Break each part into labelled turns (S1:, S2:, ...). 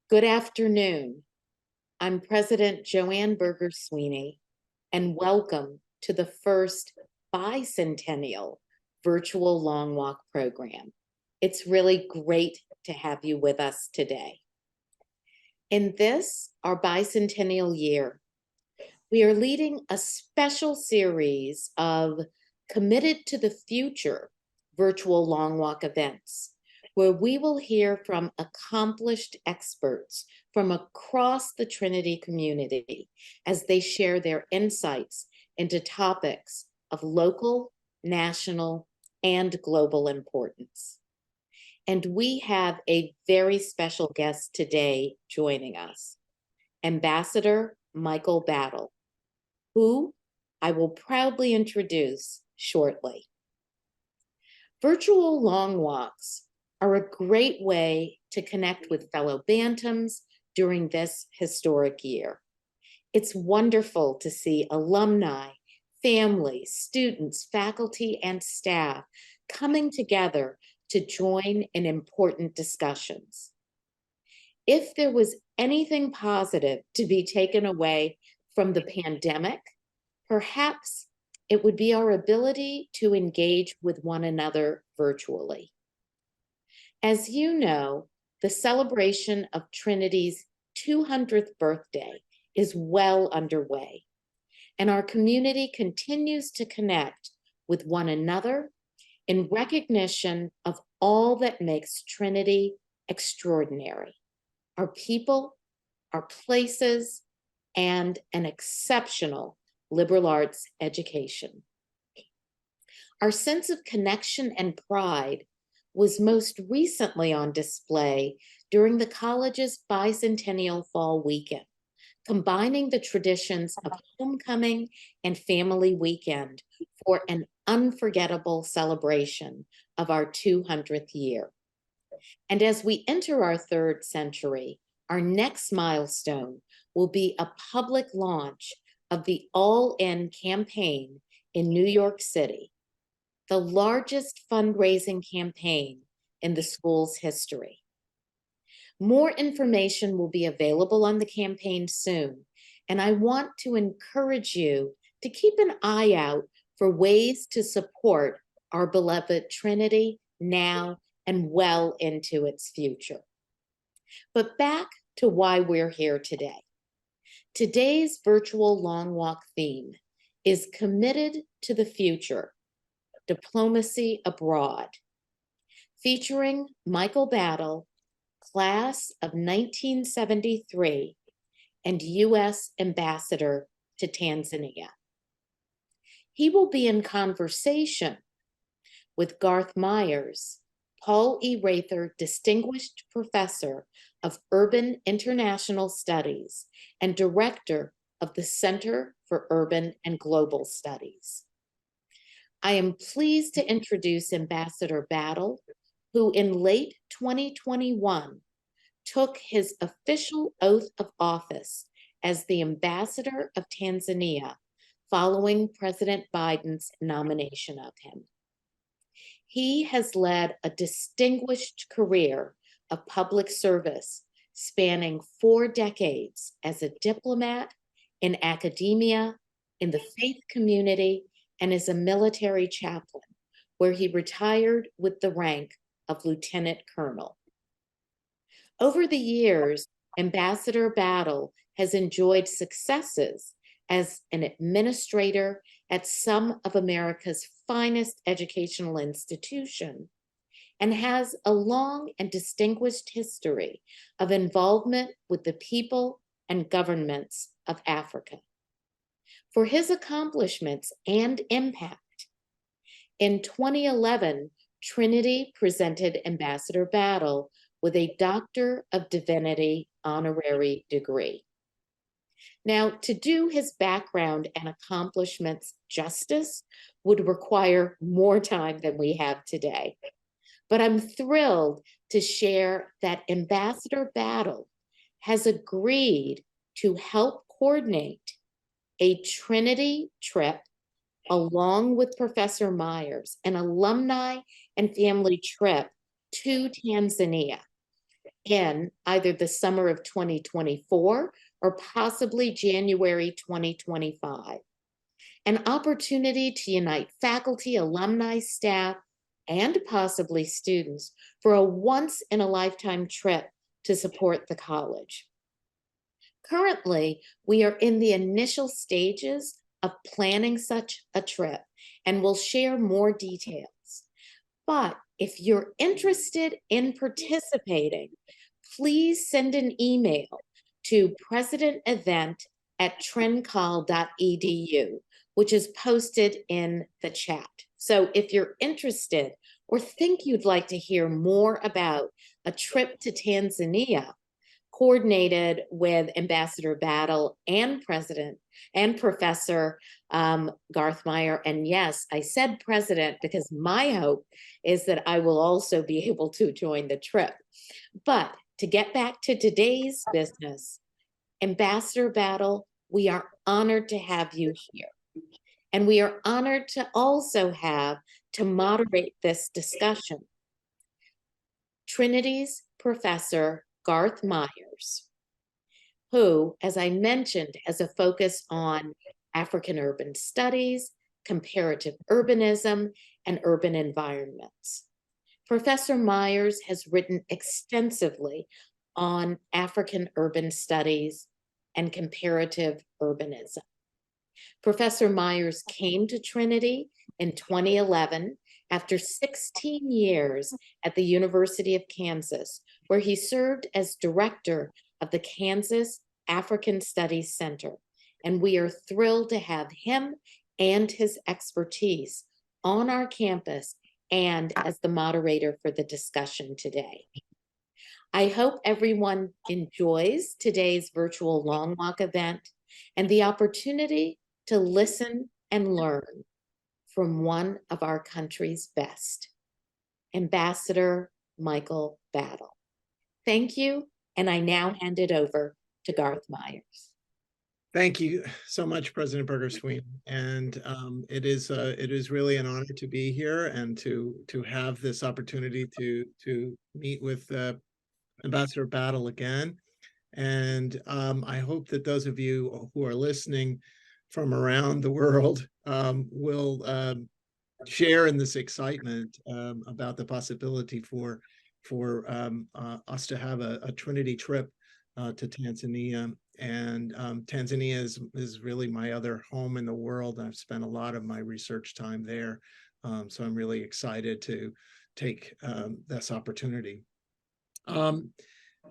S1: Good afternoon. I'm President Joanne Berger Sweeney, and welcome to the first Bicentennial Virtual Long Walk program. It's really great to have you with us today. In this, our bicentennial year, we are leading a special series of Committed to the Future virtual long walk events, where we will hear from accomplished experts from across the Trinity community as they share their insights into topics of local, national, and global importance. And we have a very special guest today joining us, Ambassador Michael Battle, who I will proudly introduce shortly. Virtual long walks are a great way to connect with fellow Bantams during this historic year. It's wonderful to see alumni, families, students, faculty, and staff coming together to join in important discussions. If there was anything positive to be taken away from the pandemic, perhaps it would be our ability to engage with one another virtually. As you know, the celebration of Trinity's 200th birthday is well underway, and our community continues to connect with one another in recognition of all that makes Trinity extraordinary: our people, our places, and an exceptional liberal arts education. Our sense of connection and pride was most recently on display during the college's Bicentennial Fall Weekend, combining the traditions of homecoming and family weekend for an unforgettable celebration of our 200th year. And as we enter our third century, our next milestone will be a public launch of the All In campaign in New York City, the largest fundraising campaign in the school's history. More information will be available on the campaign soon, and I want to encourage you to keep an eye out for ways to support our beloved Trinity now and well into its future. But back to why we're here today. Today's virtual long walk theme is Committed to the Future: Diplomacy Abroad, featuring Michael Battle, class of 1973, and U.S. Ambassador to Tanzania. He will be in conversation with Garth Myers, Paul E. Raether Distinguished Professor of Urban International Studies and Director of the Center for Urban and Global Studies. I am pleased to introduce Ambassador Battle, who in late 2021 took his official oath of office as the Ambassador of Tanzania following President Biden's nomination of him. He has led a distinguished career of public service spanning 4 decades as a diplomat, in academia, in the faith community, and as a military chaplain, where he retired with the rank of lieutenant colonel. Over the years, Ambassador Battle has enjoyed successes as an administrator at some of America's finest educational institutions, and has a long and distinguished history of involvement with the people and governments of Africa. For his accomplishments and impact, in 2011, Trinity presented Ambassador Battle with a Doctor of Divinity honorary degree. Now, to do his background and accomplishments justice would require more time than we have today. But I'm thrilled to share that Ambassador Battle has agreed to help coordinate a Trinity trip along with Professor Myers, an alumni and family trip to Tanzania, in either the summer of 2024 or possibly January 2025. An opportunity to unite faculty, alumni, staff, and possibly students for a once-in-a-lifetime trip to support the college. Currently, we are in the initial stages of planning such a trip, and we'll share more details. But if you're interested in participating, please send an email to presidentevent@trincoll.edu, which is posted in the chat. So if you're interested or think you'd like to hear more about a trip to Tanzania, coordinated with Ambassador Battle and President and Professor Garth Myers. And yes, I said president because my hope is that I will also be able to join the trip. But to get back to today's business, Ambassador Battle, we are honored to have you here. And we are honored to also have to moderate this discussion Trinity's Professor Garth Myers, who, as I mentioned, has a focus on African urban studies, comparative urbanism, and urban environments. Professor Myers has written extensively on African urban studies and comparative urbanism. Professor Myers came to Trinity in 2011 after 16 years at the University of Kansas, where he served as director of the Kansas African Studies Center. And we are thrilled to have him and his expertise on our campus and as the moderator for the discussion today. I hope everyone enjoys today's virtual long walk event and the opportunity to listen and learn from one of our country's best, Ambassador Michael Battle. Thank you, and I now hand it over to Garth Myers.
S2: Thank you so much, President Berger-Sweeney. And it is really an honor to be here and to have this opportunity to meet with Ambassador Battle again. And I hope that those of you who are listening from around the world will share in this excitement about the possibility for us to have a Trinity trip to Tanzania. And Tanzania is really my other home in the world. I've spent a lot of my research time there. So I'm really excited to take this opportunity.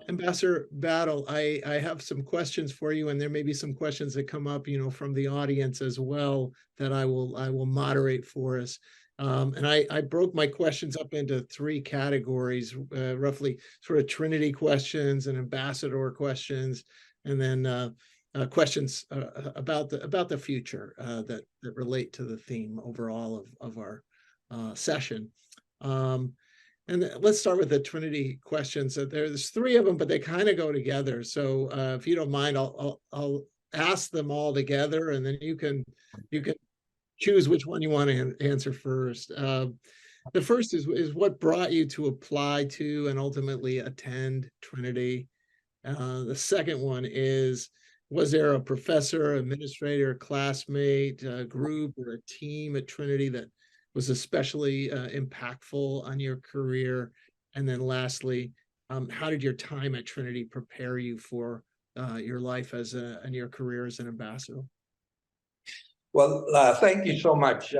S2: Ambassador Battle, I have some questions for you, and there may be some questions that come up, from the audience as well that I will moderate for us. And I broke my questions up into three categories, roughly sort of Trinity questions and ambassador questions, and then questions about the future that relate to the theme overall of our session. And let's start with the Trinity questions. So there's three of them, but they kind of go together. So if you don't mind, I'll ask them all together, and then you can choose which one you want to answer first. The first is what brought you to apply to and ultimately attend Trinity. The second one is, was there a professor, administrator, classmate, group, or a team at Trinity that was especially impactful on your career? And then lastly, how did your time at Trinity prepare you for your life and your career as an ambassador?
S3: Well, thank you so much,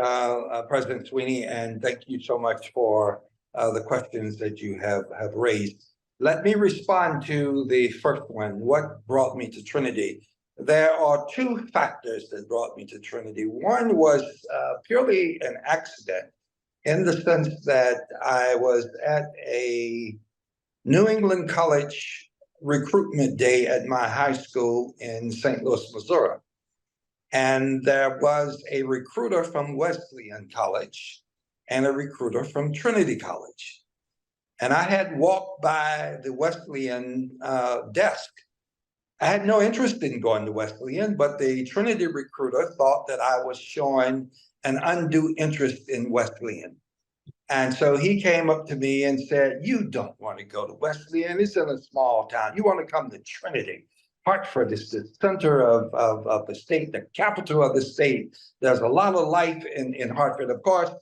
S3: President Sweeney, and thank you so much for the questions that you have raised. Let me respond to the first one, what brought me to Trinity? There are two factors that brought me to Trinity. One was purely an accident, in the sense that I was at a New England College recruitment day at my high school in St. Louis, Missouri. And there was a recruiter from Wesleyan College and a recruiter from Trinity College. And I had walked by the Wesleyan desk. I had no interest in going to Wesleyan, but the Trinity recruiter thought that I was showing an undue interest in Wesleyan. And so he came up to me and said, "You don't want to go to Wesleyan. It's in a small town. You want to come to Trinity. Hartford is the center of the state, the capital of the state. There's a lot of life in Hartford." Of course,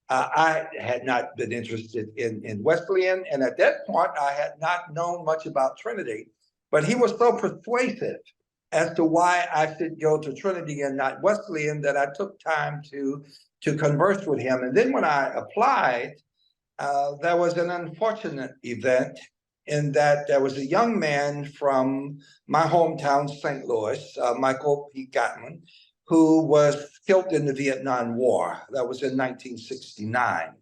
S3: I had not been interested in Wesleyan. And at that point, I had not known much about Trinity. But he was so persuasive as to why I should go to Trinity and not Wesleyan that I took time to converse with him. And then when I applied, there was an unfortunate event in that there was a young man from my hometown, St. Louis, Michael P. Gottman, who was killed in the Vietnam War. That was in 1969.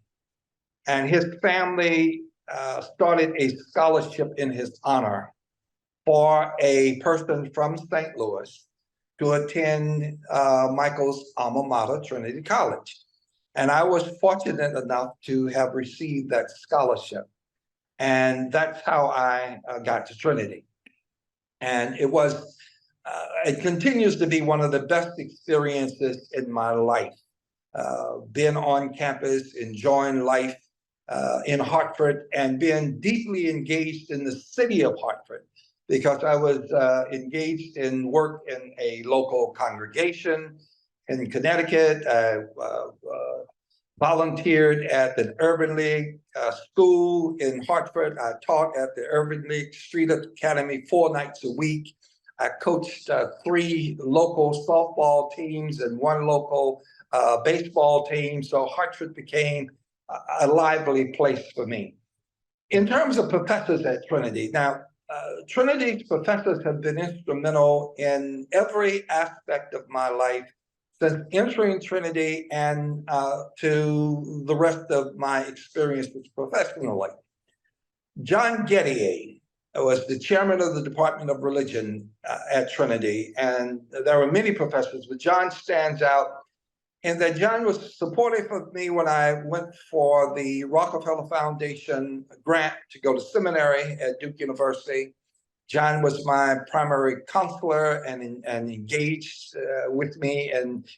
S3: And his family started a scholarship in his honor for a person from St. Louis to attend Michael's alma mater, Trinity College. And I was fortunate enough to have received that scholarship. And that's how I got to Trinity. And it continues to be one of the best experiences in my life. Being on campus, enjoying life in Hartford, and being deeply engaged in the city of Hartford, because I was engaged in work in a local congregation in Connecticut. I volunteered at the Urban League school in Hartford. I taught at the Urban League Street Academy 4 nights a week. I coached 3 local softball teams and 1 local baseball team. So Hartford became a lively place for me. In terms of professors at Trinity, now, Trinity's professors have been instrumental in every aspect of my life since entering Trinity and to the rest of my experiences professionally. John Gettier was the chairman of the Department of Religion at Trinity, and there were many professors, but John stands out in that John was supportive of me when I went for the Rockefeller Foundation grant to go to seminary at Duke University. John was my primary counselor and engaged with me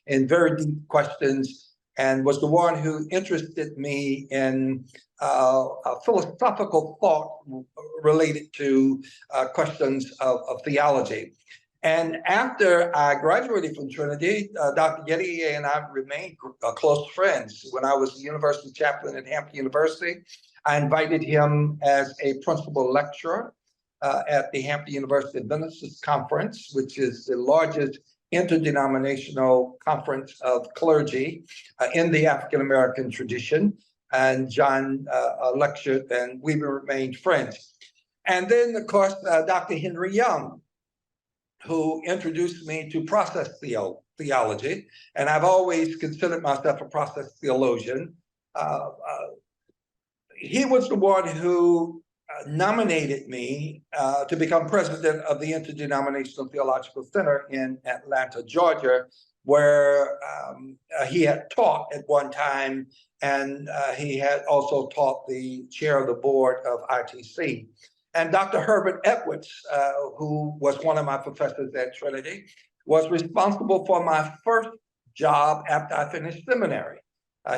S3: in very deep questions, and was the one who interested me in philosophical thought related to questions of theology. And after I graduated from Trinity, Dr. Gettier and I remained close friends. When I was the university chaplain at Hampton University, I invited him as a principal lecturer at the Hampton University Adventist Conference, which is the largest interdenominational conference of clergy in the African-American tradition. And John lectured, and we remained friends. And then, of course, Dr. Henry Young, who introduced me to process theology. And I've always considered myself a process theologian. He was the one who nominated me to become president of the Interdenominational Theological Center in Atlanta, Georgia, where he had taught at one time, and he had also taught the chair of the board of ITC. And Dr. Herbert Edwards, who was one of my professors at Trinity, was responsible for my first job after I finished seminary.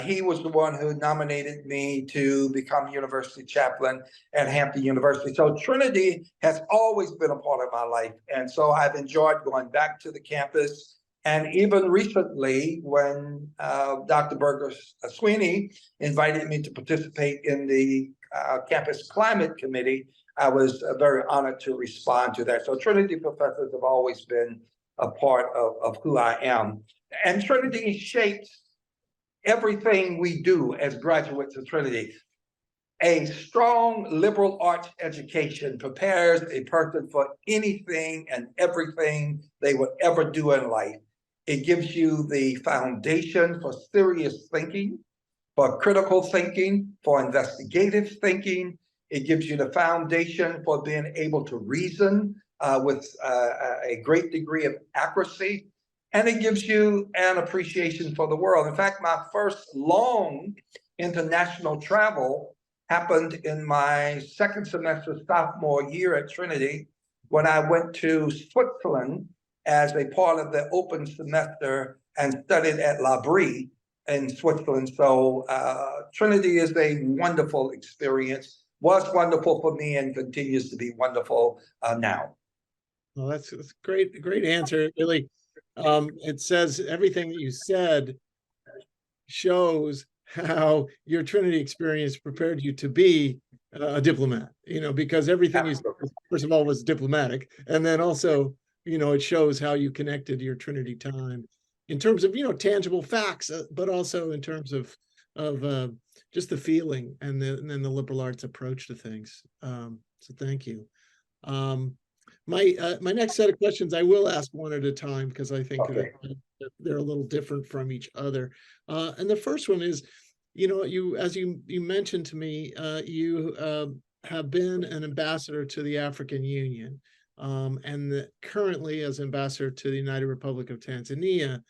S3: He was the one who nominated me to become university chaplain at Hampton University. So Trinity has always been a part of my life. And so I've enjoyed going back to the campus. And even recently, when Dr. Burgess Sweeney invited me to participate in the Campus Climate Committee, I was very honored to respond to that. So Trinity professors have always been a part of who I am. And Trinity shapes everything we do as graduates of Trinity. A strong liberal arts education prepares a person for anything and everything they would ever do in life. It gives you the foundation for serious thinking, for critical thinking, for investigative thinking. It gives you the foundation for being able to reason with a great degree of accuracy. And it gives you an appreciation for the world. In fact, my first long international travel happened in my second semester sophomore year at Trinity, when I went to Switzerland as a part of the open semester and studied at L'Abri, in Switzerland. So Trinity is a wonderful experience, was wonderful for me and continues to be wonderful now.
S2: Well, that's great answer. It really, it says everything that you said shows how your Trinity experience prepared you to be a diplomat, because everything you said, first of all, was diplomatic. And then also, it shows how you connected your Trinity time in terms of, tangible facts, but also in terms of just the feeling and then the liberal arts approach to things. So thank you. My next set of questions, I will ask one at a time because I think
S3: Okay.
S2: they're a little different from each other. And the first one is, as you mentioned to me, you have been an ambassador to the African Union, and currently as ambassador to the United Republic of Tanzania.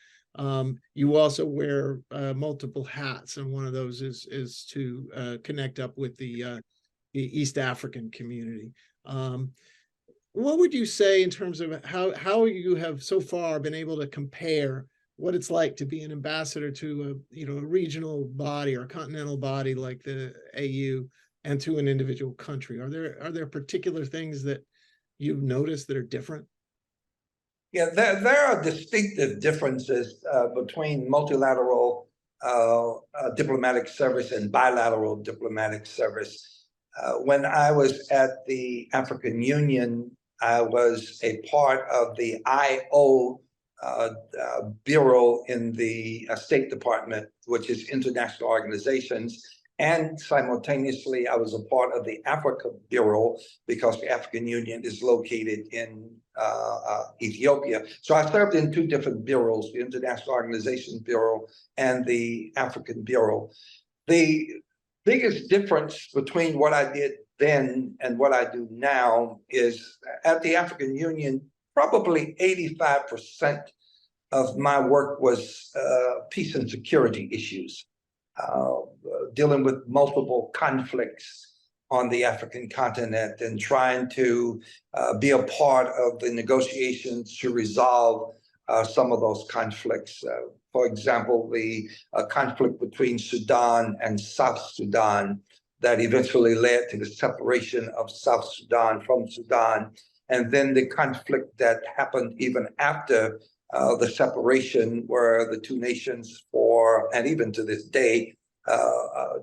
S2: You also wear multiple hats, and one of those is to connect up with the East African community. What would you say in terms of how you have so far been able to compare what it's like to be an ambassador to a regional body or a continental body like the AU and to an individual country? Are there particular things that you've noticed that are different?
S3: Yeah, there are distinctive differences between multilateral diplomatic service and bilateral diplomatic service. When I was at the African Union, I was a part of the IO bureau in the State Department, which is international organizations. And simultaneously, I was a part of the Africa Bureau because the African Union is located in Ethiopia. So I served in two different bureaus, the International Organization Bureau and the African Bureau. The biggest difference between what I did then and what I do now is at the African Union, probably 85% of my work was peace and security issues, dealing with multiple conflicts on the African continent and trying to be a part of the negotiations to resolve some of those conflicts. For example, the conflict between Sudan and South Sudan that eventually led to the separation of South Sudan from Sudan, and then the conflict that happened even after the separation, where the two nations and even to this day,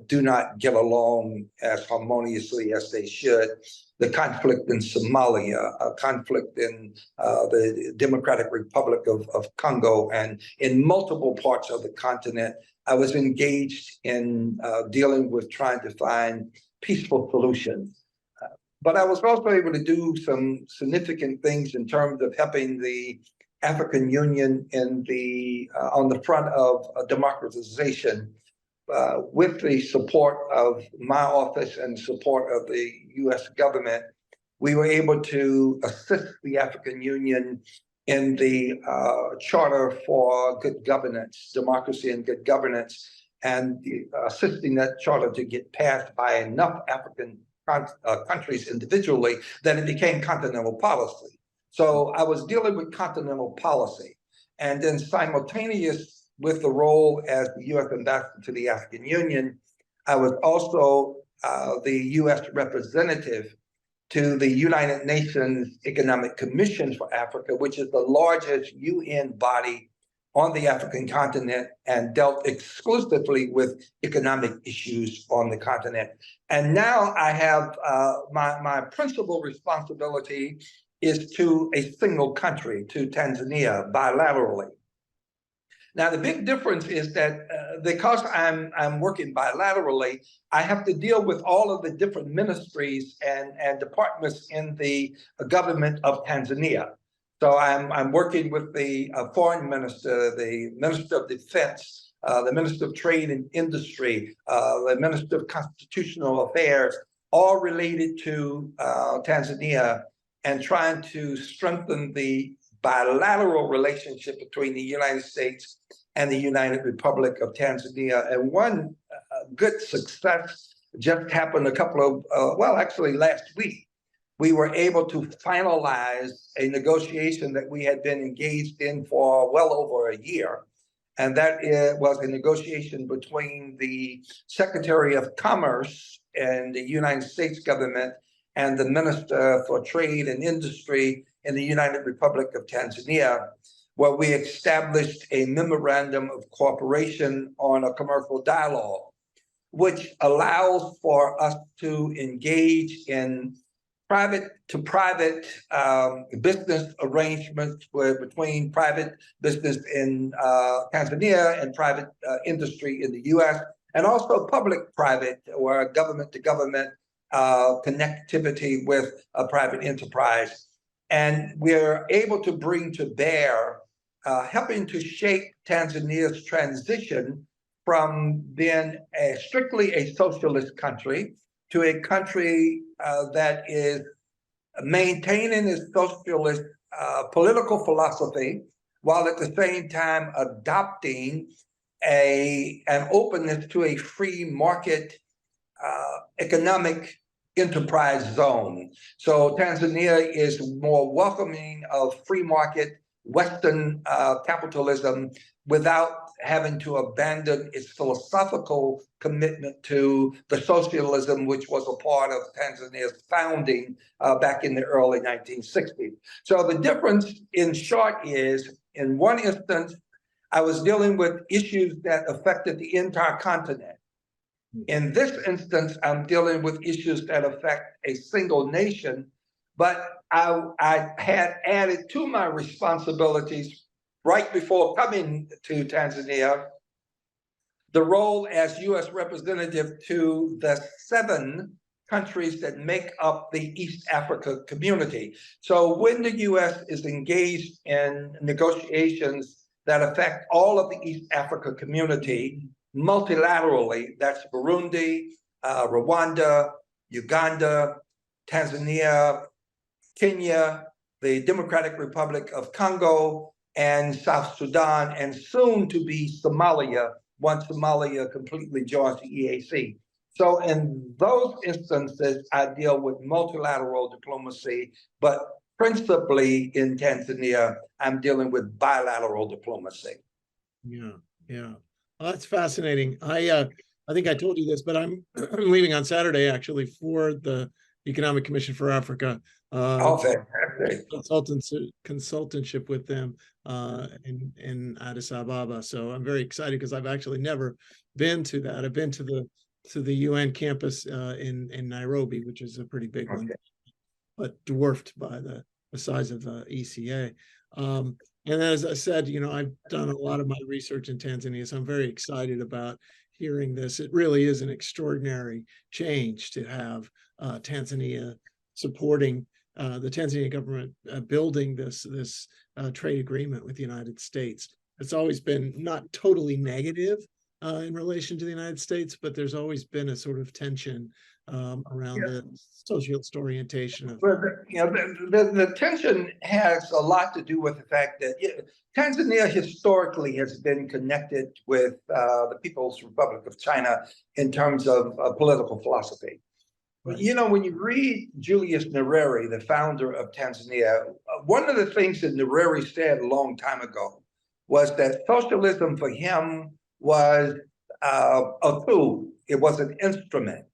S3: do not get along as harmoniously as they should. The conflict in Somalia, a conflict in the Democratic Republic of Congo, and in multiple parts of the continent. I was engaged in dealing with trying to find peaceful solutions. But I was also able to do some significant things in terms of helping the African Union in on the front of democratization. With the support of my office and support of the U.S. government, we were able to assist the African Union in the Charter for Good Governance, Democracy and Good Governance, and assisting that charter to get passed by enough African countries individually that it became continental policy. So I was dealing with continental policy, and then simultaneous with the role as the U.S. ambassador to the African Union, I was also the U.S. representative to the United Nations Economic Commission for Africa, which is the largest UN body on the African continent and dealt exclusively with economic issues on the continent. And now I have my principal responsibility is to a single country, to Tanzania, bilaterally. Now, the big difference is that because I'm working bilaterally, I have to deal with all of the different ministries and departments in the government of Tanzania. So I'm working with the foreign minister, the minister of defense, the minister of trade and industry, the minister of constitutional affairs, all related to Tanzania, and trying to strengthen the bilateral relationship between the United States and the United Republic of Tanzania. And one good success just happened a couple of, actually last week. We were able to finalize a negotiation that we had been engaged in for well over a year. and that was a negotiation between the Secretary of Commerce in the United States government and the Minister for Trade and Industry in the United Republic of Tanzania, where we established a memorandum of cooperation on a commercial dialogue, which allows for us to engage in private-to-private business arrangements between private business in Tanzania and private industry in the U.S., and also public-private or government-to-government connectivity with a private enterprise. And we're able to bring to bear, helping to shape Tanzania's transition from being strictly a socialist country to a country that is maintaining its socialist political philosophy, while at the same time adopting an openness to a free market economic enterprise zone. So Tanzania is more welcoming of free market Western capitalism without having to abandon its philosophical commitment to the socialism, which was a part of Tanzania's founding back in the early 1960s. So the difference, in short, is in one instance, I was dealing with issues that affected the entire continent. In this instance, I'm dealing with issues that affect a single nation, but I had added to my responsibilities right before coming to Tanzania the role as U.S. representative to the 7 countries that make up the East Africa community. So when the U.S. is engaged in negotiations that affect all of the East Africa community multilaterally, that's Burundi, Rwanda, Uganda, Tanzania, Kenya, the Democratic Republic of Congo, and South Sudan, and soon to be Somalia, once Somalia completely joins the EAC. So in those instances, I deal with multilateral diplomacy, but principally in Tanzania, I'm dealing with bilateral diplomacy.
S2: Yeah, yeah. Well, that's fascinating. I think I told you this, but I'm leaving on Saturday actually for the Economic Commission for Africa.
S3: Fantastic.
S2: Consultantship with them in Addis Ababa. So I'm very excited because I've actually never been to that. I've been to the UN campus in Nairobi, which is a pretty big one, but dwarfed by the size of ECA. And as I said, I've done a lot of my research in Tanzania, so I'm very excited about hearing this. It really is an extraordinary change to have Tanzania supporting the Tanzanian government building this trade agreement with the United States. It's always been not totally negative in relation to the United States, but there's always been a sort of tension around the socialist orientation of.
S3: Well, the tension has a lot to do with the fact that Tanzania historically has been connected with the People's Republic of China in terms of political philosophy. Right. When you read Julius Nyerere, the founder of Tanzania, one of the things that Nyerere said a long time ago was that socialism for him was a tool. It was an instrument.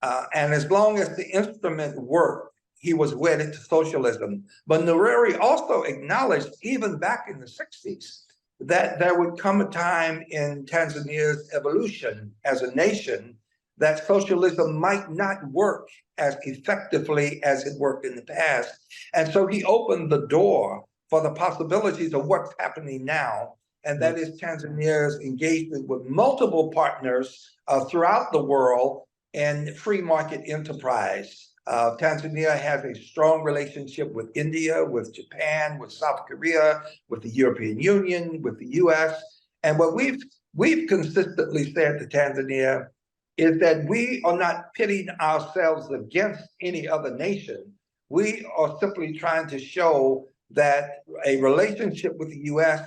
S3: And as long as the instrument worked, he was wedded to socialism. But Nyerere also acknowledged, even back in the 60s, that there would come a time in Tanzania's evolution as a nation that socialism might not work as effectively as it worked in the past. And so he opened the door for the possibilities of what's happening now, and that is Tanzania's engagement with multiple partners throughout the world and free market enterprise. Tanzania has a strong relationship with India, with Japan, with South Korea, with the European Union, with the U.S. And what we've consistently said to Tanzania is that we are not pitting ourselves against any other nation. We are simply trying to show that a relationship with the U.S.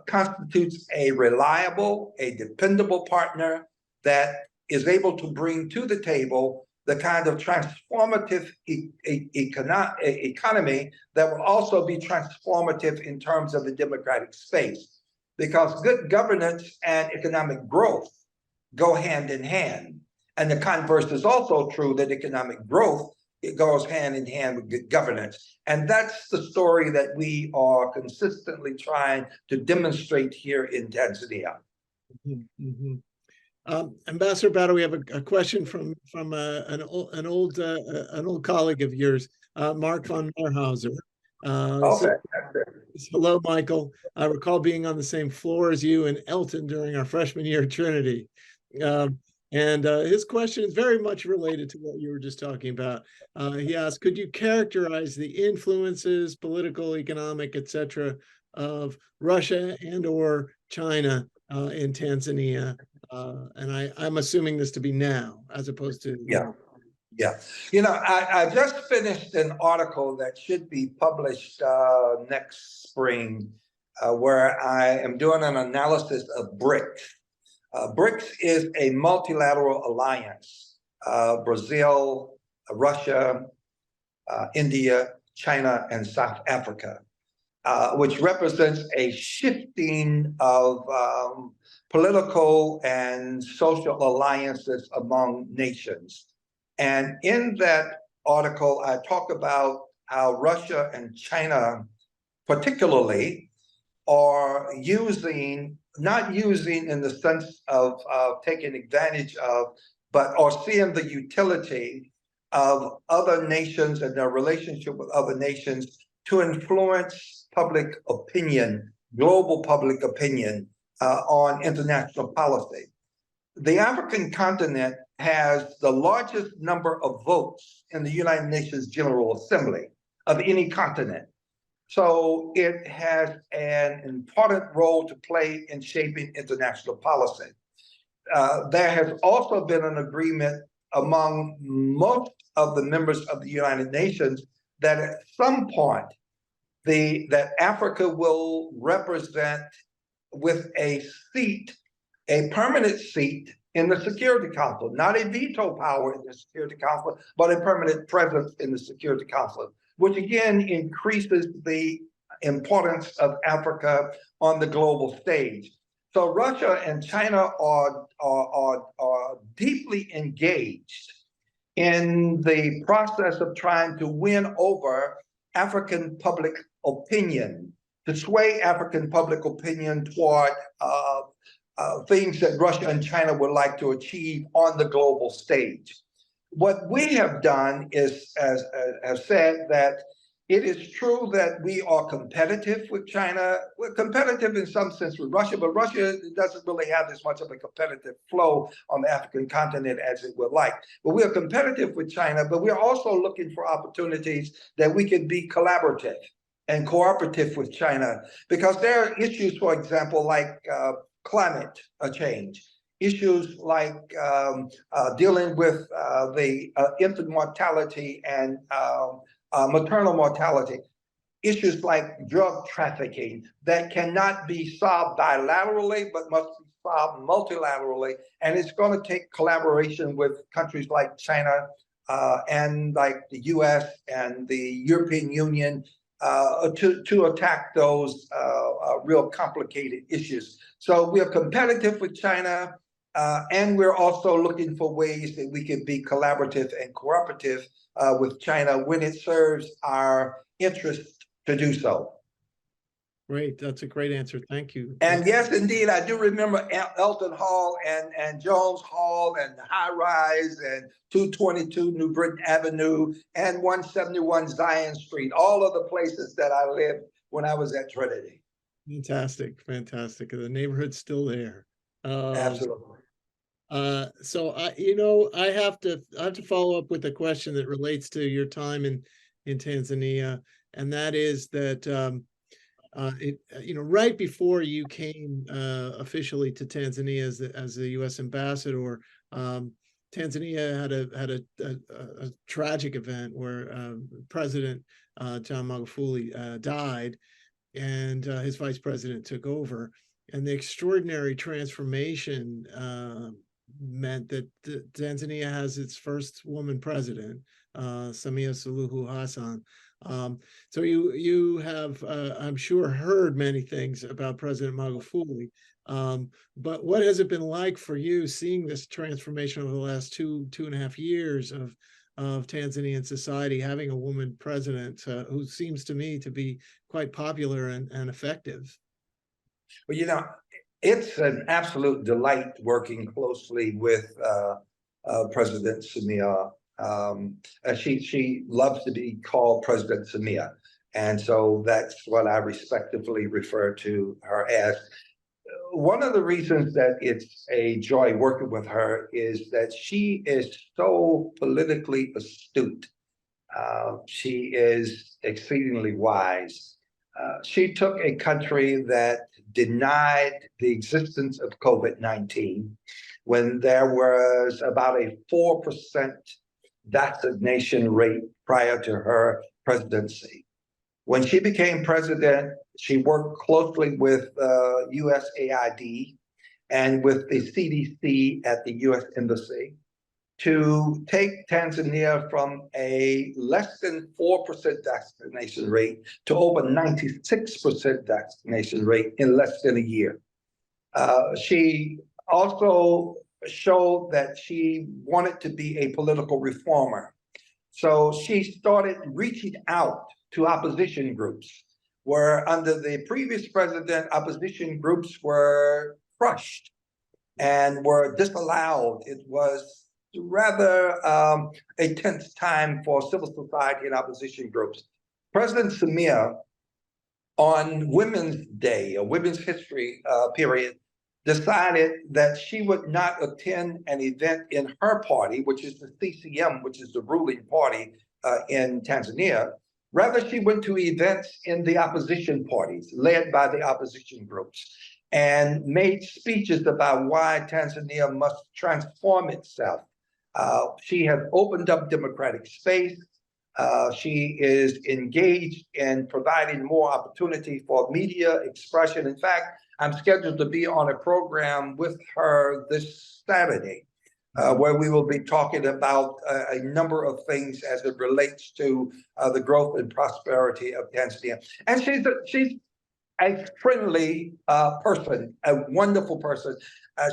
S3: Constitutes a reliable, a dependable partner that is able to bring to the table the kind of transformative economy that will also be transformative in terms of the democratic space. because good governance and economic growth go hand in hand. And the converse is also true, that economic growth, it goes hand in hand with good governance. And that's the story that we are consistently trying to demonstrate here in Tanzania.
S2: Ambassador Battle, we have a question from an old colleague of yours, Mark von Meerhauser.
S3: Okay.
S2: Hello, Michael. I recall being on the same floor as you and Elton during our freshman year at Trinity. His question is very much related to what you were just talking about. He asked, could you characterize the influences, political, economic, etc., of Russia and or China in Tanzania? And I'm assuming this to be now, as opposed to...
S3: Yeah. Yeah. You know, I just finished an article that should be published next spring, where I am doing an analysis of BRICS. BRICS is a multilateral alliance, Brazil, Russia, India, China, and South Africa, which represents a shifting of political and social alliances among nations. And in that article, I talk about how Russia and China particularly are not using in the sense of taking advantage of, but are seeing the utility of other nations and their relationship with other nations to influence public opinion, global public opinion on international policy. The African continent has the largest number of votes in the United Nations General Assembly of any continent. So it has an important role to play in shaping international policy. There has also been an agreement among most of the members of the United Nations that at some point that Africa will represent with a seat, a permanent seat in the Security Council, not a veto power in the Security Council, but a permanent presence in the Security Council, which again increases the importance of Africa on the global stage. So Russia and China are deeply engaged in the process of trying to win over African public opinion, to sway African public opinion toward things that Russia and China would like to achieve on the global stage. What we have done is, have said that it is true that we are competitive with China. We're competitive in some sense with Russia, but Russia doesn't really have as much of a competitive flow on the African continent as it would like. But we are competitive with China, but we're also looking for opportunities that we could be collaborative and cooperative with China, because there are issues, for example, like climate change, issues like dealing with the infant mortality and maternal mortality, issues like drug trafficking that cannot be solved bilaterally, but must be solved multilaterally. And it's going to take collaboration with countries like China and like the U.S. and the European Union to attack those real complicated issues. So we are competitive with China, and we're also looking for ways that we can be collaborative and cooperative with China when it serves our interest to do so.
S2: Great, that's a great answer. Thank you.
S3: And yes, indeed, I do remember Elton Hall and Jones Hall and High Rise and 222 New Britain Avenue and 171 Zion Street, all of the places that I lived when I was at Trinity.
S2: Fantastic, fantastic. The neighborhood's still there.
S3: Absolutely.
S2: So I have to follow up with a question that relates to your time in Tanzania, and that is that right before you came officially to Tanzania as the U.S. ambassador, Tanzania had a tragic event where President John Magufuli died, and his vice president took over, and the extraordinary transformation meant that Tanzania has its first woman president, Samia Suluhu Hassan. So you have, I'm sure, heard many things about President Magufuli. But what has it been like for you seeing this transformation over the last 2.5 years of Tanzanian society, having a woman president who seems to me to be quite popular and effective?
S3: Well, it's an absolute delight working closely with President Samia. She loves to be called President Samia. And so that's what I respectively refer to her as. One of the reasons that it's a joy working with her is that she is so politically astute. She is exceedingly wise. She took a country that denied the existence of COVID-19 when there was about a 4% vaccination rate prior to her presidency. When she became president, she worked closely with U.S.A and with the CDC at the U.S. Embassy to take Tanzania from a less than 4% vaccination rate to over 96% vaccination rate in less than a year. She also showed that she wanted to be a political reformer. So she started reaching out to opposition groups, where under the previous president, opposition groups were crushed and were disallowed. It was rather a tense time for civil society and opposition groups. President Samia, on Women's Day, a Women's History period, decided that she would not attend an event in her party, which is the CCM, which is the ruling party in Tanzania. Rather, she went to events in the opposition parties, led by the opposition groups, and made speeches about why Tanzania must transform itself. She has opened up democratic space. She is engaged in providing more opportunity for media expression. In fact, I'm scheduled to be on a program with her this Saturday, where we will be talking about a number of things as it relates to the growth and prosperity of Tanzania. And she's a friendly person, a wonderful person.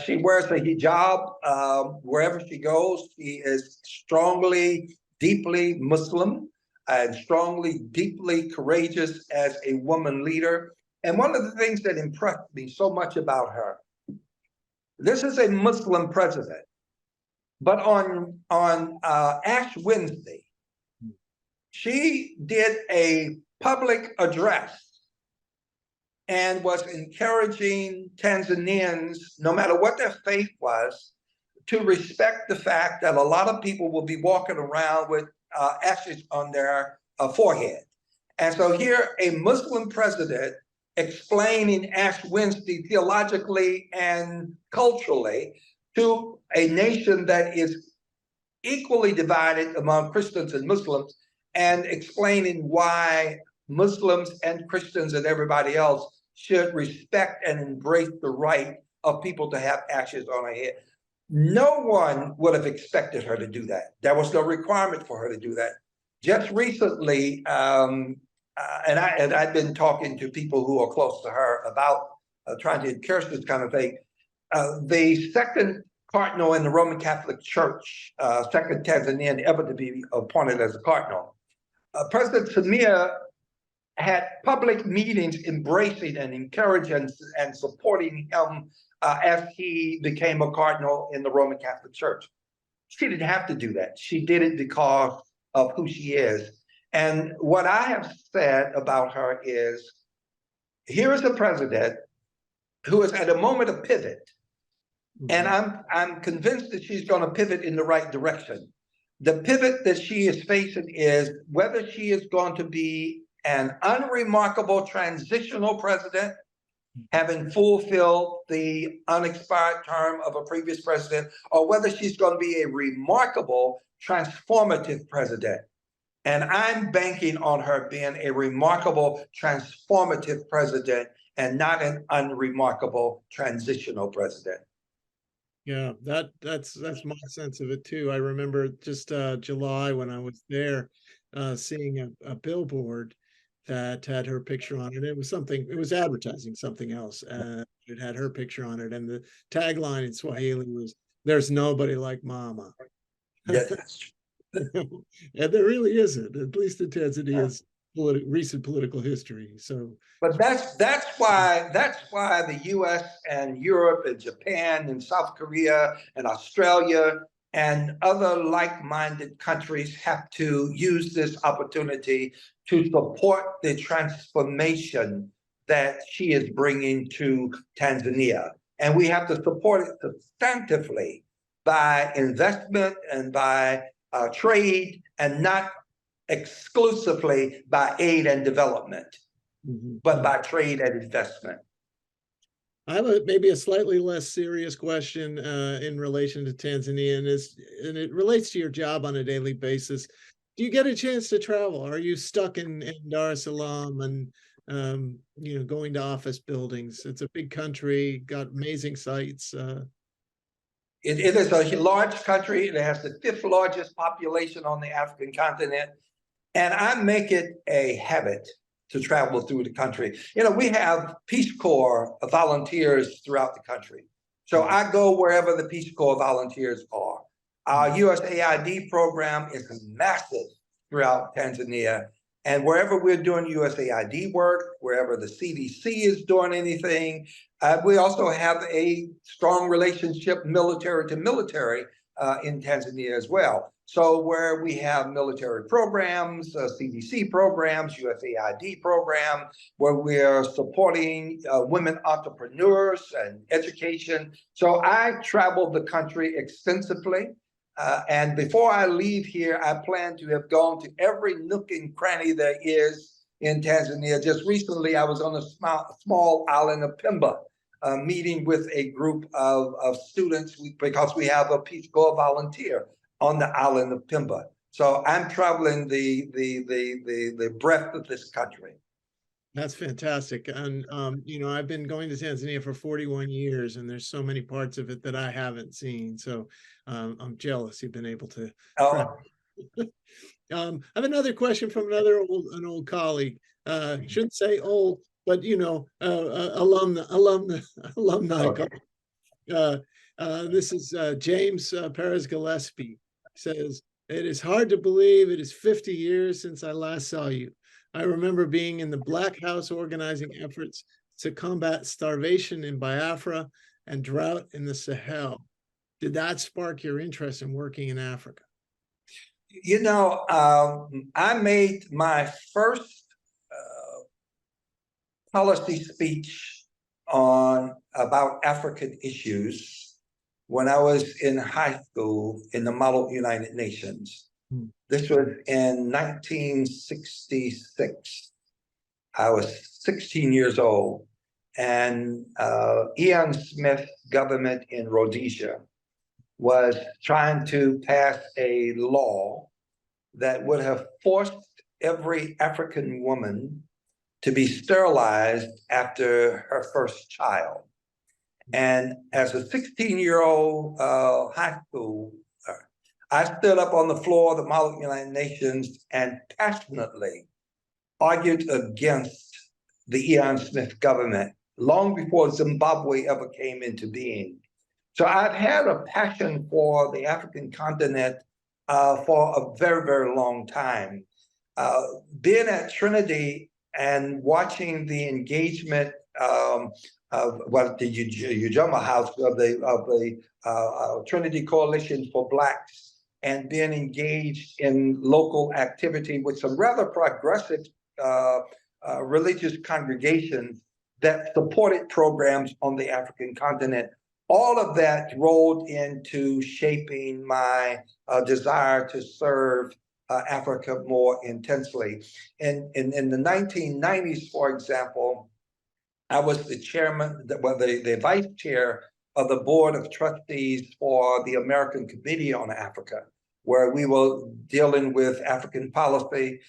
S3: She wears a hijab wherever she goes. She is strongly, deeply Muslim and strongly, deeply courageous as a woman leader. And one of the things that impressed me so much about her, this is a Muslim president, but on Ash Wednesday, she did a public address and was encouraging Tanzanians, no matter what their faith was, to respect the fact that a lot of people will be walking around with ashes on their forehead. And so here, a Muslim president explaining Ash Wednesday theologically and culturally to a nation that is equally divided among Christians and Muslims, and explaining why Muslims and Christians and everybody else should respect and embrace the right of people to have ashes on their head. No one would have expected her to do that. There was no requirement for her to do that. Just recently, and I've been talking to people who are close to her about trying to encourage this kind of thing. The second cardinal in the Roman Catholic Church, second Tanzanian ever to be appointed as a cardinal, President Samia had public meetings embracing and encouraging and supporting him as he became a cardinal in the Roman Catholic Church. She didn't have to do that. She did it because of who she is. And what I have said about her is, here is a president who is at a moment of pivot. And I'm convinced that she's going to pivot in the right direction. The pivot that she is facing is whether she is going to be an unremarkable transitional president, having fulfilled the unexpired term of a previous president, or whether she's going to be a remarkable transformative president. And I'm banking on her being a remarkable transformative president and not an unremarkable transitional president.
S2: Yeah, that's my sense of it too. I remember just July when I was there, seeing a billboard that had her picture on it. It was something, it was advertising something else. It had her picture on it, and the tagline in Swahili was, "There's nobody like Mama."
S3: Yes.
S2: And there really isn't, at least in Tanzania's recent political history. So,
S3: But that's why the U.S. and Europe and Japan and South Korea and Australia and other like-minded countries have to use this opportunity to support the transformation that she is bringing to Tanzania. And we have to support it substantively by investment and by trade, and not exclusively by aid and development, but by trade and investment.
S2: I have maybe a slightly less serious question in relation to Tanzania, and it relates to your job on a daily basis. Do you get a chance to travel? Are you stuck in Dar es Salaam and going to office buildings? It's a big country, got amazing sites.
S3: It is a large country. It has the 5th largest population on the African continent. And I make it a habit to travel through the country. We have Peace Corps volunteers throughout the country. So I go wherever the Peace Corps volunteers are. Our U.S.A.I.D. program is massive throughout Tanzania. And wherever we're doing U.S.A.I.D. work, wherever the CDC is doing anything, we also have a strong relationship military to military in Tanzania as well. So where we have military programs, CDC programs, U.S.A.I.D. program, where we're supporting women entrepreneurs and education. So I traveled the country extensively. And before I leave here, I plan to have gone to every nook and cranny there is in Tanzania. Just recently, I was on a small island of Pemba, meeting with a group of students because we have a Peace Corps volunteer on the island of Pemba. So I'm traveling the breadth of this country.
S2: That's fantastic. And, I've been going to Tanzania for 41 years, and there's so many parts of it that I haven't seen. So I'm jealous you've been able to. I have another question from an old colleague. Shouldn't say old, but, alumni. Okay. This is James Perez Gillespie. Says, "It is hard to believe it is 50 years since I last saw you. I remember being in the Black House organizing efforts to combat starvation in Biafra and drought in the Sahel. Did that spark your interest in working in Africa?"
S3: I made my first policy speech about African issues when I was in high school in the Model United Nations. This was in 1966. I was 16 years old, and Ian Smith's government in Rhodesia was trying to pass a law that would have forced every African woman to be sterilized after her first child. And as a 16-year-old high school, I stood up on the floor of the Model United Nations and passionately argued against the Ian Smith government long before Zimbabwe ever came into being. So I've had a passion for the African continent for a very, very long time. Being at Trinity and watching the engagement of the Ujoma House of the Trinity Coalition for Blacks, and being engaged in local activity with some rather progressive religious congregations that supported programs on the African continent. All of that rolled into shaping my desire to serve Africa more intensely. In the 1990s, for example, I was the chairman, the vice chair of the board of trustees for the American Committee on Africa, where we were dealing with African policy.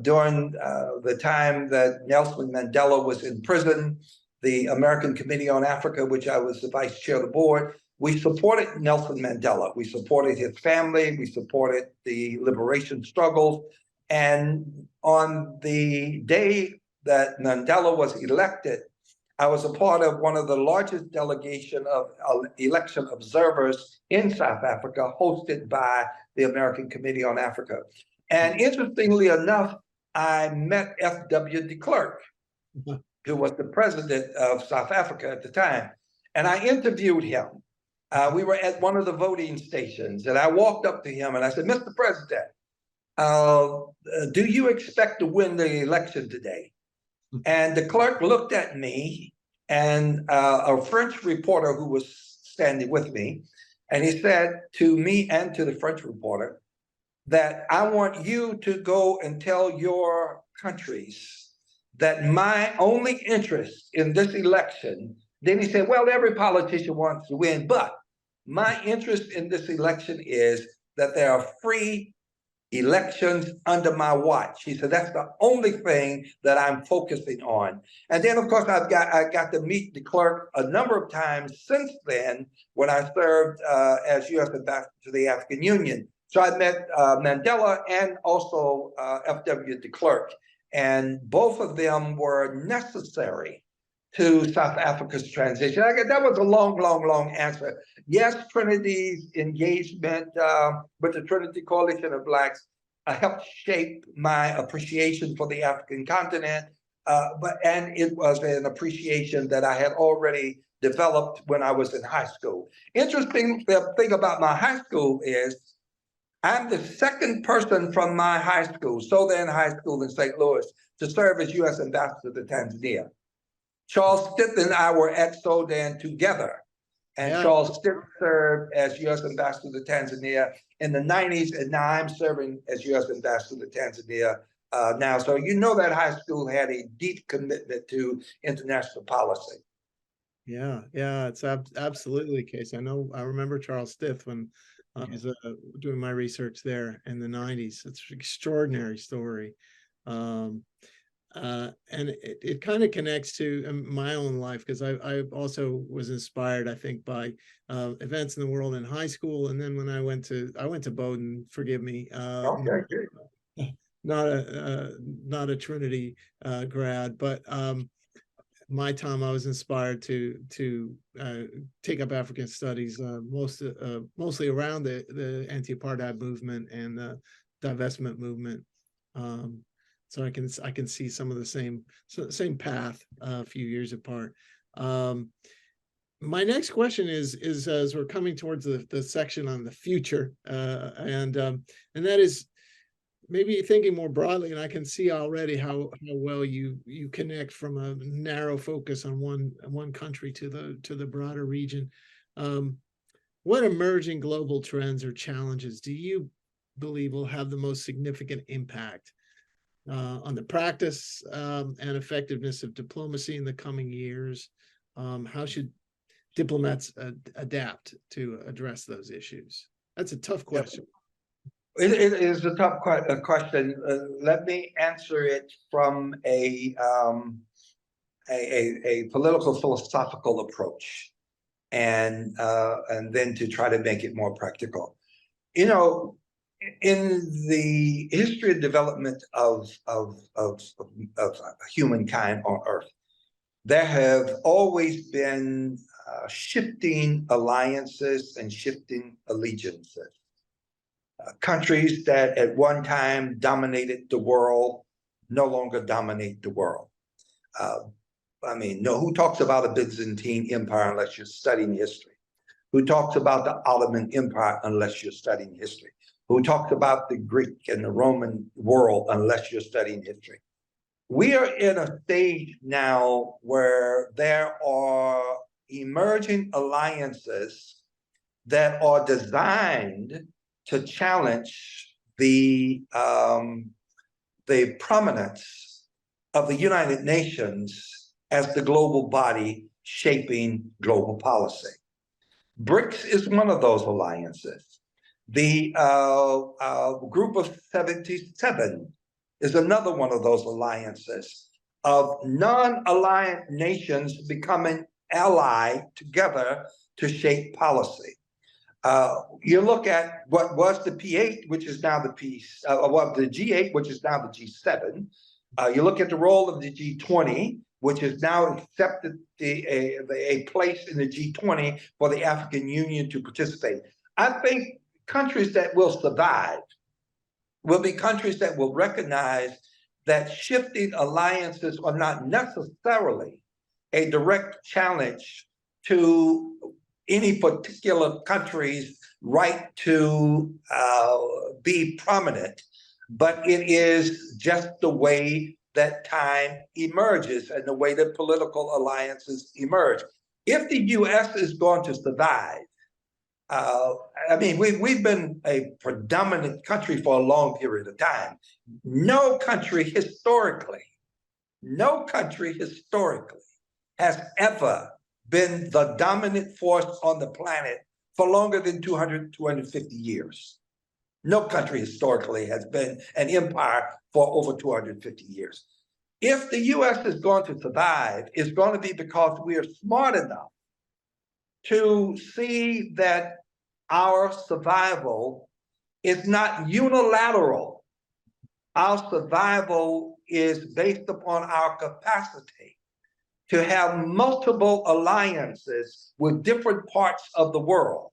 S3: During the time that Nelson Mandela was in prison, the American Committee on Africa, which I was the vice chair of the board, we supported Nelson Mandela. We supported his family. We supported the liberation struggles. And on the day that Mandela was elected, I was a part of one of the largest delegation of election observers in South Africa, hosted by the American Committee on Africa. And interestingly enough, I met F.W. de Klerk, who was the president of South Africa at the time. And I interviewed him. We were at one of the voting stations, and I walked up to him and I said, Mr. President, do you expect to win the election today? And the clerk looked at me and a French reporter who was standing with me, and he said to me and to the French reporter that I want you to go and tell your countries that my only interest in this election, then he said, well, every politician wants to win, but my interest in this election is that there are free elections under my watch. He said, that's the only thing that I'm focusing on. And then, of course, I got to meet the clerk a number of times since then when I served as U.S. ambassador to the African Union. So I met Mandela and also F.W. de Klerk, and both of them were necessary to South Africa's transition. That was a long answer. Yes, Trinity's engagement with the Trinity Coalition of Blacks helped shape my appreciation for the African continent, and it was an appreciation that I had already developed when I was in high school. Interesting thing about my high school is I'm the second person from my high school, Southern High School in St. Louis, to serve as U.S. ambassador to Tanzania. Charles Stith and I were at Sudan together, and Charles Stith served as U.S. ambassador to Tanzania in the 90s, and now I'm serving as U.S. ambassador to Tanzania now. So you know that high school had a deep commitment to international policy.
S2: Yeah, it's absolutely the case. I remember Charles Stith when I was doing my research there in the 90s. It's an extraordinary story. And it kind of connects to my own life, because I also was inspired, I think, by events in the world in high school. And then when I went to Bowdoin, forgive me, not a Trinity grad, but my time I was inspired to take up African studies, mostly around the anti-apartheid movement and the divestment movement. So I can see some of the same path a few years apart. My next question is as we're coming towards the section on the future, and that is maybe thinking more broadly, and I can see already how well you connect from a narrow focus on one country to the broader region. What emerging global trends or challenges do you believe will have the most significant impact on the practice and effectiveness of diplomacy in the coming years? How should diplomats adapt to address those issues? That's a tough question.
S3: It is a tough question. Let me answer it from a political philosophical approach, and then to try to make it more practical. You know, in the history and development of humankind on Earth, there have always been shifting alliances and shifting allegiances. Countries that at one time dominated the world no longer dominate the world. I mean, no, who talks about a Byzantine Empire unless you're studying history? Who talks about the Ottoman Empire unless you're studying history? Who talks about the Greek and the Roman world unless you're studying history? We are in a stage now where there are emerging alliances that are designed to challenge the prominence of the United Nations as the global body shaping global policy. BRICS is one of those alliances. The Group of 77 is another one of those alliances of non-aligned nations becoming allied together to shape policy. You look at what was the P8, which is now the the G8, which is now the G7. You look at the role of the G20, which has now accepted a place in the G20 for the African Union to participate. I think countries that will survive will be countries that will recognize that shifting alliances are not necessarily a direct challenge to any particular country's right to be prominent, but it is just the way that time emerges and the way that political alliances emerge. If the U.S. is going to survive, I mean, we've been a predominant country for a long period of time. No country historically has ever been the dominant force on the planet for longer than 200, 250 years. No country historically has been an empire for over 250 years. If the U.S. is going to survive, it's going to be because we are smart enough to see that our survival is not unilateral. Our survival is based upon our capacity to have multiple alliances with different parts of the world.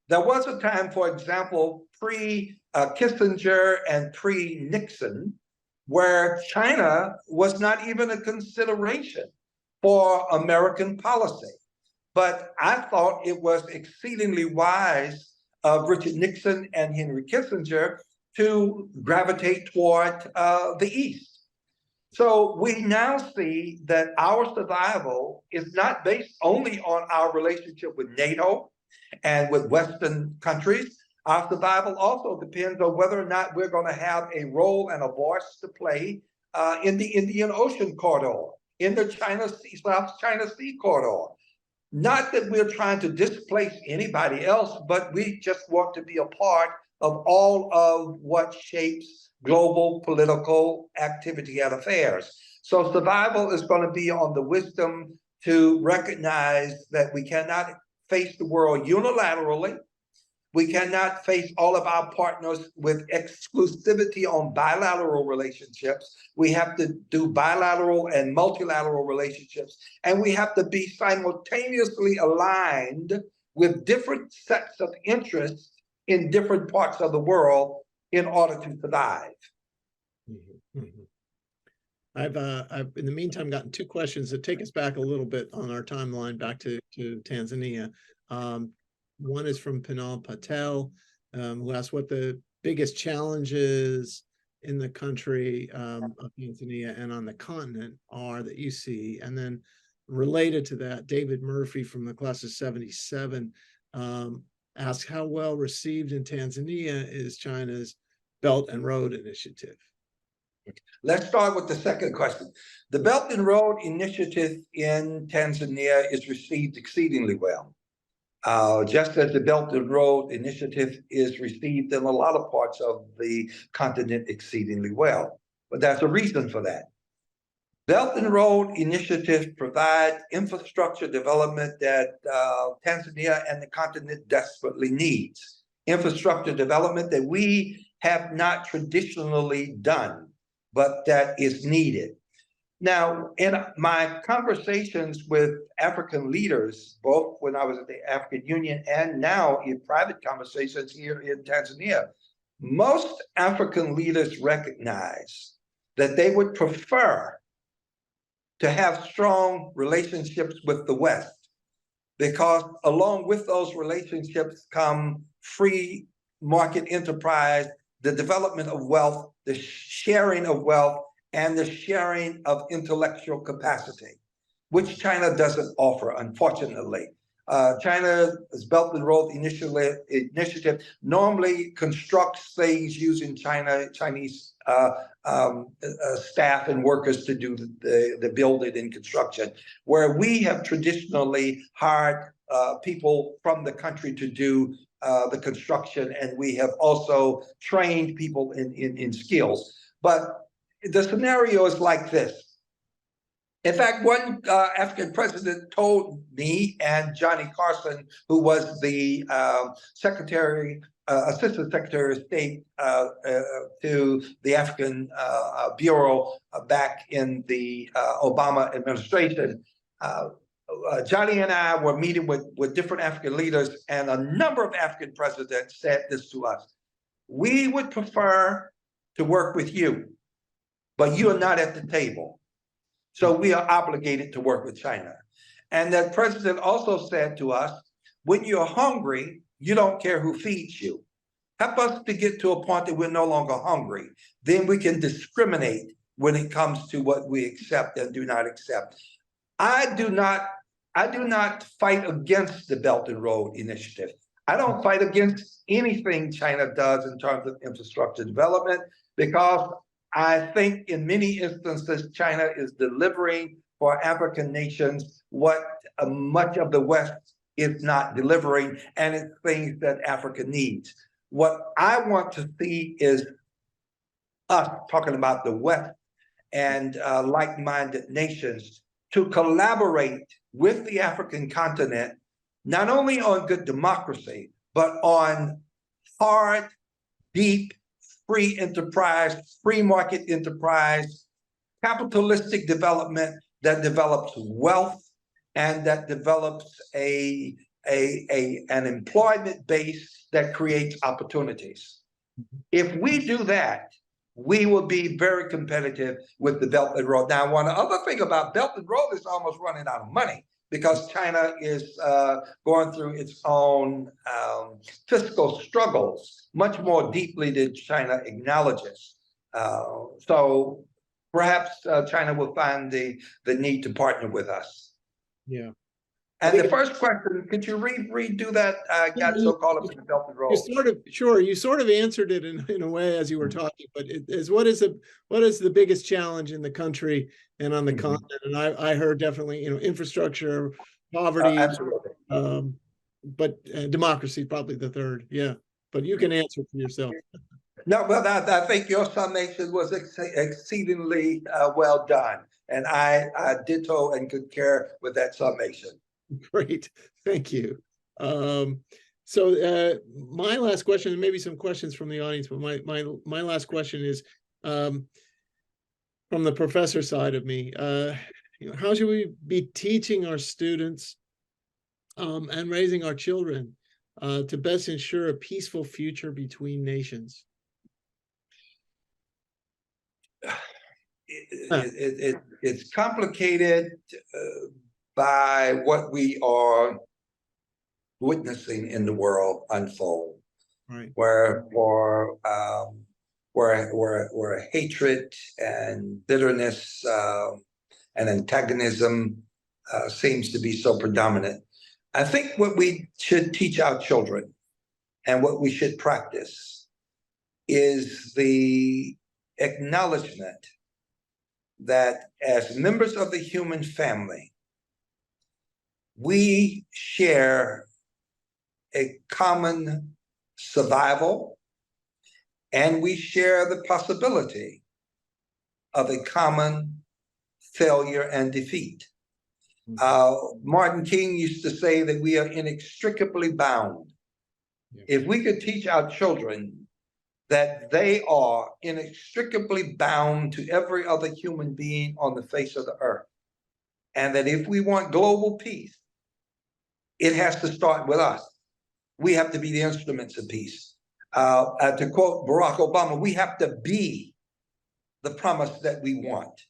S3: There was a time, for example, pre-Kissinger and pre-Nixon, where China was not even a consideration for American policy. But I thought it was exceedingly wise of Richard Nixon and Henry Kissinger to gravitate toward the East. So we now see that our survival is not based only on our relationship with NATO and with Western countries. Our survival also depends on whether or not we're going to have a role and a voice to play in the Indian Ocean corridor, in the South China Sea corridor. Not that we're trying to displace anybody else, but we just want to be a part of all of what shapes global political activity and affairs. So survival is going to be on the wisdom to recognize that we cannot face the world unilaterally. We cannot face all of our partners with exclusivity on bilateral relationships. We have to do bilateral and multilateral relationships, and we have to be simultaneously aligned with different sets of interests in different parts of the world in order to survive.
S2: Mm-hmm. Mm-hmm. I've in the meantime gotten two questions that take us back a little bit on our timeline back to Tanzania. One is from Pinal Patel, who asked what the biggest challenges in the country of Tanzania and on the continent are that you see. And then related to that, David Murphy from the class of 77 asked how well received in Tanzania is China's Belt and Road Initiative?
S3: Let's start with the second question. The Belt and Road Initiative in Tanzania is received exceedingly well. Just as the Belt and Road Initiative is received in a lot of parts of the continent exceedingly well. But there's a reason for that. Belt and Road Initiative provide infrastructure development that Tanzania and the continent desperately needs. Infrastructure development that we have not traditionally done, but that is needed. Now, in my conversations with African leaders, both when I was at the African Union and now in private conversations here in Tanzania, most African leaders recognize that they would prefer to have strong relationships with the West, because along with those relationships come free market enterprise, the development of wealth, the sharing of wealth, and the sharing of intellectual capacity, which China doesn't offer, unfortunately. China's Belt and Road Initiative normally constructs things using Chinese staff and workers to do the building and construction, where we have traditionally hired people from the country to do the construction, and we have also trained people in skills. But the scenario is like this. In fact, one African president told me and Johnny Carson, who was the Assistant Secretary of State to the African Bureau back in the Obama administration. Johnny and I were meeting with different African leaders, and a number of African presidents said this to us: we would prefer to work with you, but you are not at the table. So we are obligated to work with China. And that president also said to us, when you're hungry, you don't care who feeds you. Help us to get to a point that we're no longer hungry. Then we can discriminate when it comes to what we accept and do not accept. I do not fight against the Belt and Road Initiative. I don't fight against anything China does in terms of infrastructure development, because I think in many instances, China is delivering for African nations what much of the West is not delivering, and it's things that Africa needs. What I want to see is us, talking about the West and like-minded nations, to collaborate with the African continent, not only on good democracy, but on hard, deep, free enterprise, free market enterprise, capitalistic development that develops wealth and that develops an employment base that creates opportunities. If we do that, we will be very competitive with the Belt and Road. Now, one other thing about Belt and Road is almost running out of money, because China is going through its own fiscal struggles much more deeply than China acknowledges. So perhaps China will find the need to partner with us.
S2: Yeah.
S3: And the first question, could you redo that? I got so caught up in the Belt and Road.
S2: You sort of answered it in a way as you were talking, but it is what is the biggest challenge in the country and on the continent? And I heard definitely, infrastructure, poverty,
S3: Absolutely.
S2: But democracy probably the third. Yeah, but you can answer for yourself.
S3: No, well, I think your summation was exceedingly well done, and I ditto and concur with that summation.
S2: Great, thank you. So my last question, and maybe some questions from the audience, but my last question is from the professor side of me. How should we be teaching our students and raising our children to best ensure a peaceful future between nations?
S3: It's complicated by what we are witnessing in the world unfold,
S2: right?
S3: Where hatred and bitterness and antagonism seems to be so predominant. I think what we should teach our children and what we should practice is the acknowledgement that as members of the human family, we share a common survival, and we share the possibility of a common failure and defeat. Martin King used to say that we are inextricably bound. Yeah. If we could teach our children that they are inextricably bound to every other human being on the face of the earth, and that if we want global peace, it has to start with us. We have to be the instruments of peace. To quote Barack Obama, we have to be the promise that we want.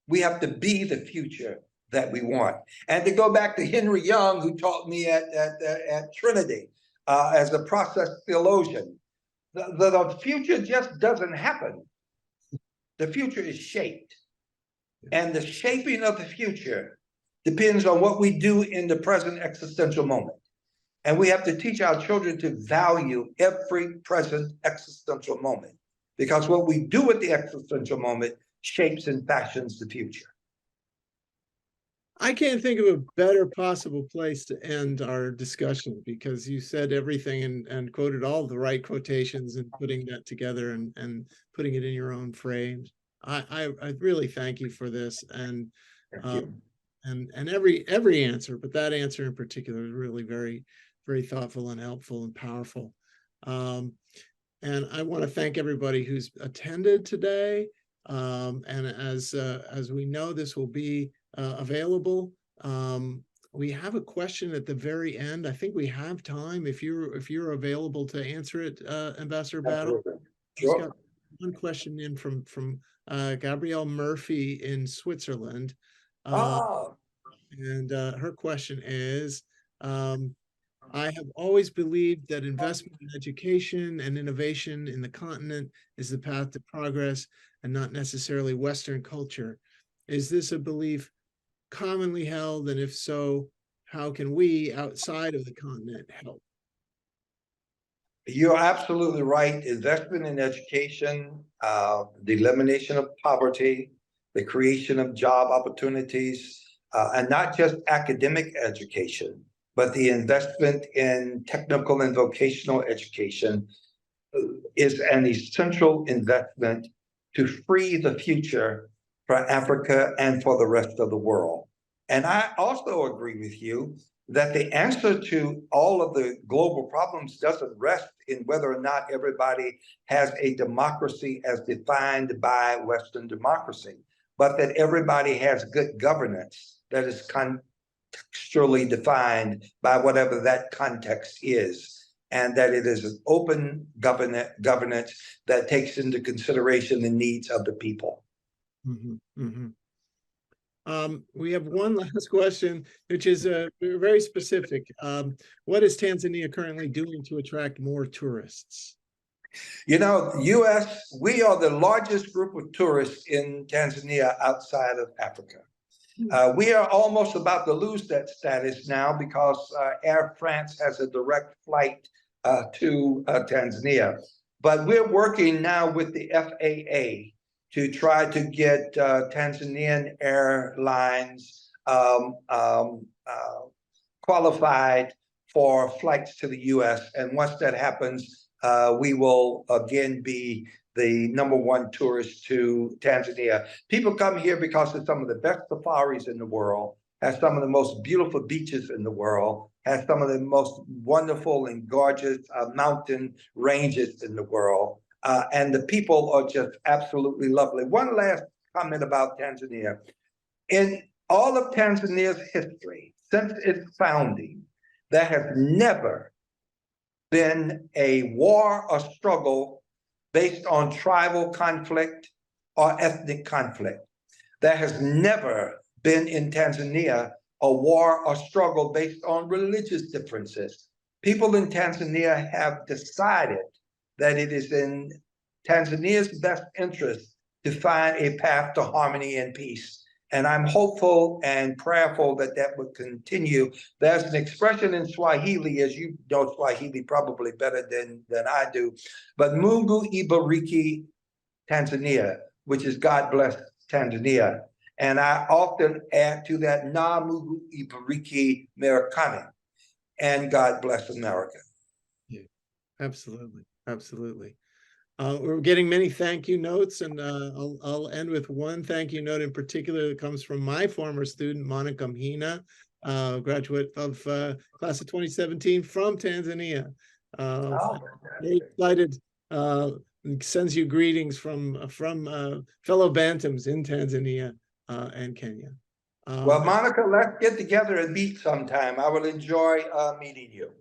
S3: We have to be the future that we want. And to go back to Henry Young, who taught me at Trinity as a process theologian, the future just doesn't happen. The future is shaped. And the shaping of the future depends on what we do in the present existential moment. And we have to teach our children to value every present existential moment, because what we do with the existential moment shapes and fashions the future.
S2: I can't think of a better possible place to end our discussion, because you said everything and quoted all the right quotations and putting that together and putting it in your own frames. I really thank you for this. And
S3: Thank you.
S2: And every answer, but that answer in particular is really very, very thoughtful and helpful and powerful. And I want to thank everybody who's attended today. And as we know, this will be available. We have a question at the very end. I think we have time if you're available to answer it, Ambassador Battle. Just
S3: Sure.
S2: got one question in from Gabrielle Murphy in Switzerland. And her question is, I have always believed that investment in education and innovation in the continent is the path to progress and not necessarily Western culture. Is this a belief commonly held? And if so, how can we outside of the continent help?
S3: You're absolutely right. Investment in education, the elimination of poverty, the creation of job opportunities, and not just academic education, but the investment in technical and vocational education is an essential investment to free the future for Africa and for the rest of the world. And I also agree with you that the answer to all of the global problems doesn't rest in whether or not everybody has a democracy as defined by Western democracy, but that everybody has good governance that is contextually defined by whatever that context is, and that it is an open governance that takes into consideration the needs of the people.
S2: Mm-hmm, mm-hmm. We have one last question, which is very specific. What is Tanzania currently doing to attract more tourists?
S3: You know, U.S., we are the largest group of tourists in Tanzania outside of Africa. We are almost about to lose that status now because Air France has a direct flight to Tanzania. But we're working now with the FAA to try to get Tanzanian airlines qualified for flights to the US. And once that happens, we will again be the #1 tourist to Tanzania. People come here because of some of the best safaris in the world, has some of the most beautiful beaches in the world, has some of the most wonderful and gorgeous mountain ranges in the world. And the people are just absolutely lovely. One last comment about Tanzania. In all of Tanzania's history, since its founding, there has never been a war or struggle based on tribal conflict or ethnic conflict. There has never been in Tanzania a war or struggle based on religious differences. People in Tanzania have decided that it is in Tanzania's best interest to find a path to harmony and peace. And I'm hopeful and prayerful that that would continue. There's an expression in Swahili, as you know Swahili probably better than I do, but Mungu ibariki Tanzania, which is God bless Tanzania. And I often add to that, Na Mungu ibariki Marekani, and God bless America.
S2: Yeah, absolutely, absolutely. We're getting many thank you notes, and I'll end with one thank you note in particular that comes from my former student, Monica Mhina, graduate of class of 2017 from Tanzania. Very excited, sends you greetings from fellow Bantams in Tanzania and Kenya.
S3: Well, Monica, let's get together and meet sometime. I will enjoy meeting you.